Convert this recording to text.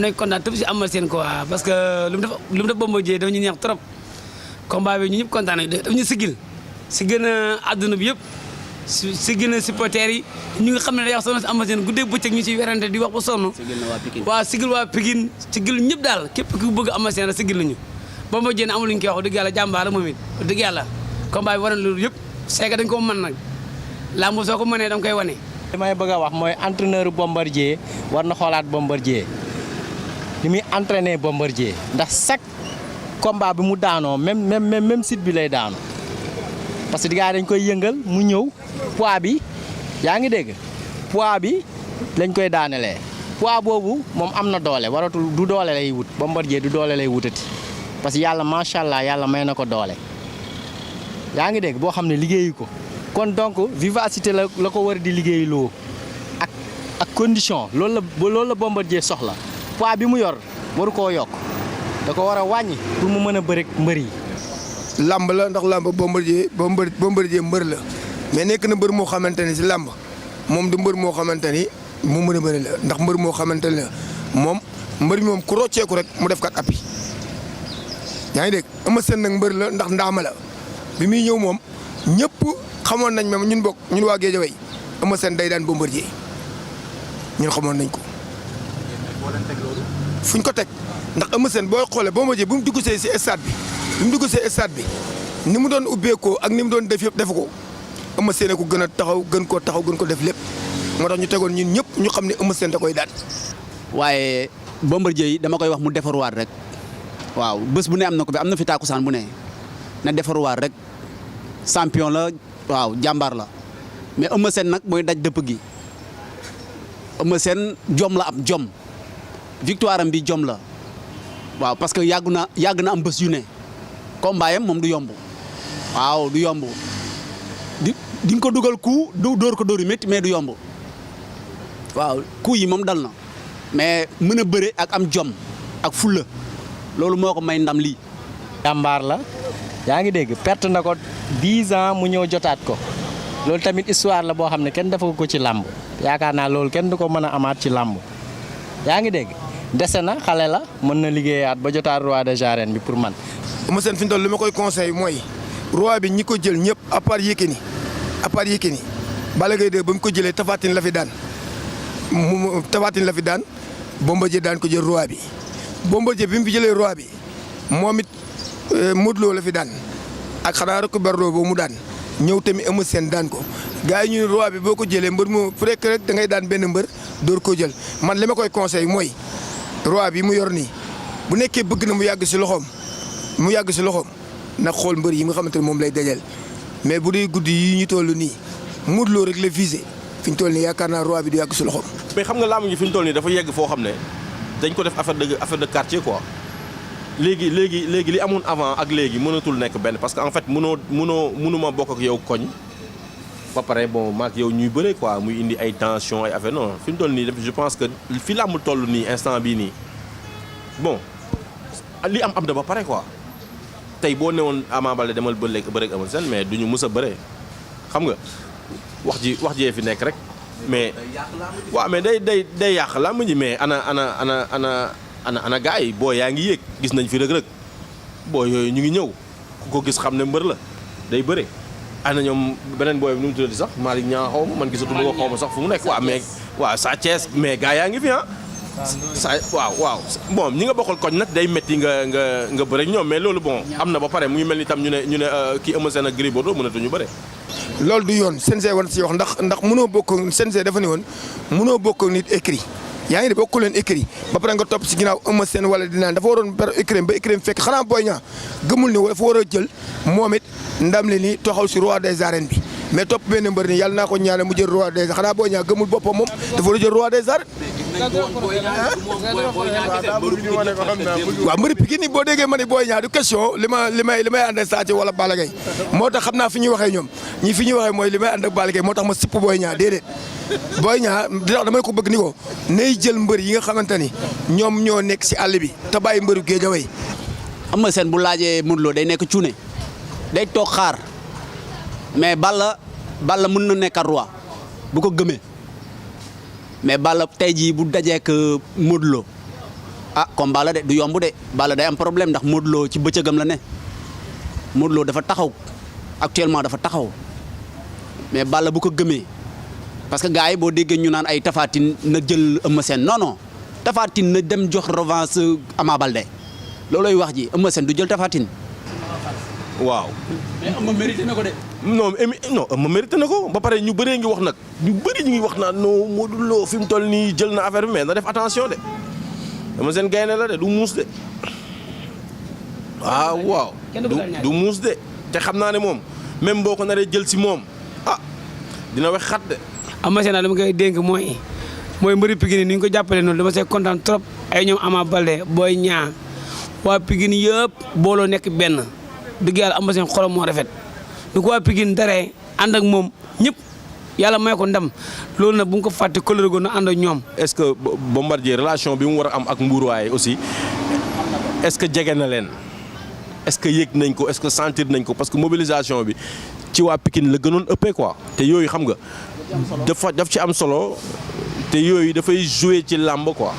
nañ kontaan tëb si Eumeu Sène quoi parce que lu mu def Bombardier dafa ñu neex trop combat bi ñu ñëpp kontaan nañ daf ñu sigil si gën a àdduna bi yëpp si gën a supporters yi ñu nga xam ne day wax soxna si Eumeu Sène guddee bëccëg ñu ci werante di wax ba sonn waaw sigil waa Pikine sigil ñëpp daal képp ku bëgg Eumeu Sène rek sigil nañu Bombardier amul lu ñu koy wax dëgg yàlla jàmbaar moom it dëgg yàlla combat bi war na loolu yëpp c'est que dañ ko mën nag làmb soo ko mënee da nga koy wane. li may bëgg a wax mooy entraîneur Bombardier war na xoolaat Bombardier ni muy entraîner Bombardier ndax chaque combat bi mu daanoo même site bi lay daanu parce que gars yi dañ koy yëngal mu ñëw poids bi yaa ngi dégg poids bi lañ koy daanelee poids boobu moom am na doole waratul du doole lay wut Bombardier du doole lay wutati parce que yàlla macha allah yàlla may na ko doole yaa ngi dégg boo xam ne liggéeyu ko. kon donc vivacité la ko war di liggéey loo ak condition loolu la Bombardier soxla poids bi mu yor waru koo yokk da ko war a wàññi pour mu mën a bëre mbër yi. làmb la ndax làmb Bombardier mbër la mais nekk na mbër moo xamante ni si làmb moom du mbër moo xamante ni mu mën a bëri la ndax mbër moo xamante ni moom mbër mi moom ku rocceeku rek mu def kat appi yaa ngi dégg Eumeu Sène nag mbër la ndax ndaama la bi muy ñëw moom ñëpp. xamoon nañ ma ñun waa Guédiawaye Eumeu Sène day daan Bombardier ñun xamoon nañ ko fuñ ko teg ndax Eumeu Sène booy xoolee Bombardier bu mu dugg see si stade bi ni mu doon ubbeekoo ak ni mu doon def yëpp defu ko Eumeu Sène ko gën a taxaw gën ko def lépp moo tax ñu tegoon ñun ñëpp ñu xam ne Eumeu Sène da koy daan. waaye Bombardier yi dama koy wax mu defaruwaat rek waaw bés bu ne am na ko fi am na fi tàkkusaan bu ne na defaruwaat rek champion la. waaw jàmbaar la mais Eumeu Sène nag mooy daj dëpp gi Eumeu Sène jom la am jom victoire am bi jom la waaw parce que yàgg na am bés yu ne combat yam moom du yomb waaw du yomb di nga ko dugal coup dóor ko dóor yu métti mais du yomb waaw coup yi moom dal na mais mën a bëre ak am jom ak fulla loolu moo ko may ndam lii. jàmbaar la yaa ngi dégg perte na ko 10 ans mu ñëw jotaat ko loolu tamit histoire la boo xam ne kenn defagu ko ci làmb yaakaar naa loolu kenn du ko mën a amaat ci làmb yaa ngi dégg dese na xale la mën na liggéeyaat ba jotaat roi des arènes bi pour man. Eumeu Sène fi mu toll li ma koy conseil mooy roi bi ñi ko jël ñëpp à part Yékini Balla Gaye 2 ba mu ko jëlee Tapha Tine la fi daan Bombardier daan ko jël roi bi Bombardier bi mu fi jëlee roi bi moom it Modou Lo la fi daan ak xanaa rek Berdo boobu mu daan ñëw tamit Eumeu Sène daan ko gars yi ñu ne roi bi boo ko jëlee mbër mu fekk rek da ngay daan benn mbër door koo jël man li ma koy conseil mooy roi bi mu yor nii bu nekkee bëgg na mu yàgg si loxoom nag xool mbër yi nga xamante ne moom lay dajal mais bu dee guddi yi ñu toll nii Modou Lo rek la visé fi ñu toll nii yaakaar naa roi bi du yàgg si loxoom. mais xam nga làmb ji fi ñu toll nii dafa yegg foo xam ne dañ ko def affaire de quartier quoi. léegi li amoon avant ak léegi mënatul nekk benn parce que en fait mënuma bokk ak yow koñ ba pare bon maak yow ñuy bëre quoi muy indi ay tension ay affaire non fi mu toll nii je pense que fi làmb toll nii instant bii nii bon li am na ba pare quoi tey boo newoon Ama Baldé demal bëre ak Eumeu Sène mais duñu mës a bëre xam nga wax jee fi nekk rek mais waaw mais day yàq làmb ji mais ana gars yi boo yaa ngi yéeg gis nañ fi rëg-rëg boo yooyu ñu ngi ñëw ku ko gis xam ne mbër la day bëre ana ñoom beneen booy bi nu mu tuddati sax Malick Niang xaw ma man gisatuma ko xaw ma sax fu mu nekk waaw mais waaw Sa Thiès mais gars yaa ngi fi waaw bon ñi nga bokkal koñ nag day métti nga bëre ñoom mais loolu bon am na ba pare mu ngi mel ni tam ñu ne kii Eumeu Sène ak Gris Bordeaux mënatuñu bëre. loolu du yoon CNG war na si wax ndax mënoo bokk CNG dafa ne woon mënoo bokk nit écrit yaa ngi ne bokku leen écrit ba pare nga topp si ginnaaw Eumeu Sène wala dinaan dafa waroon ber écrit ba écrit fekk xanaa Boy Niang gëmul ni dafa war a jël moom it ndam li ni taxaw si roi des arènes bi mais topp benn mbër ni yàlla naa ko ñaanal mu jël roi des arènes xanaa Boy Niang gëmul boppam moom dafa war a jël roi des arènes. waaw mbëri Pikine ni boo déggee ma ni Boy Niang du question li may ànd ak Sa Thiès wala Balla Gaye moo tax xam naa fi ñuy waxee ñoom ñi fi ñuy waxee mooy li may ànd ak Balla Gaye moo tax ma sipp Boy Niang déedéet Boy Niang damay ko bëgg ni ko nay jël mbër yi nga xamante ni ñoom ñoo nekk si àll bi te bàyyi mbëru Guédiawaye. Eumeu Sène bu laajee Modou Lo day nekk cuune day toog xaar mais Balla mën na nekk roi bu ko gëmee mais Balla tey jii bu dajeek Modou Lo ah combat la de du yomb de Balla day am problème ndax Modou Lo ci bëccëgam la ne Modou Lo dafa taxaw actuellement dafa taxaw mais Balla bu ko gëmee parce que gars yi boo déggee ñu naan ay Tapha Tine na jël Eumeu Sène non non Tapha Tine na dem jox revanche Ama Baldé loolooy wax ji Eumeu Sène du jël Tapha Tine. waaw. mais Eumeu mérité na ko de. non Eumeu mérité na ko ba pare ñu bëree ngi wax nag ñu bëri ñu ngi wax naan non Modou Lo fi mu toll nii jël na affaire bi mais na def attention de Eumeu Sène gaynde la de du muus de. waaw du muus de te xam naa ne moom même boo ko naree jël si moom ah dina wex xat de. Eumeu Sène dama koy dénk mooy mbëri Pikine ni ñu ko jàppale noonu dama see kontaan trop ay ñoom Ama Baldé Boy Niang waa Pikine yëpp booloo nekk benn dëgg yàlla Eumeu Sène xolam moo rafet du ko waa Pikine daree ànd ak moom ñëpp yàlla may ko ndam loolu nag bu nga ko fàtte couleur go na ànd ak ñoom. est-ce que Bombardier relation bi mu war a am ak Mbourwaay aussi est-ce que jege na leen est-ce que yëg nañ ko est-ce que sentir nañ ko parce que mobilisation bi ci waa Pikine la gënoon ëppee quoi te yooyu xam nga daf ci am solo te yooyu dafay jouer ci làmb quoi.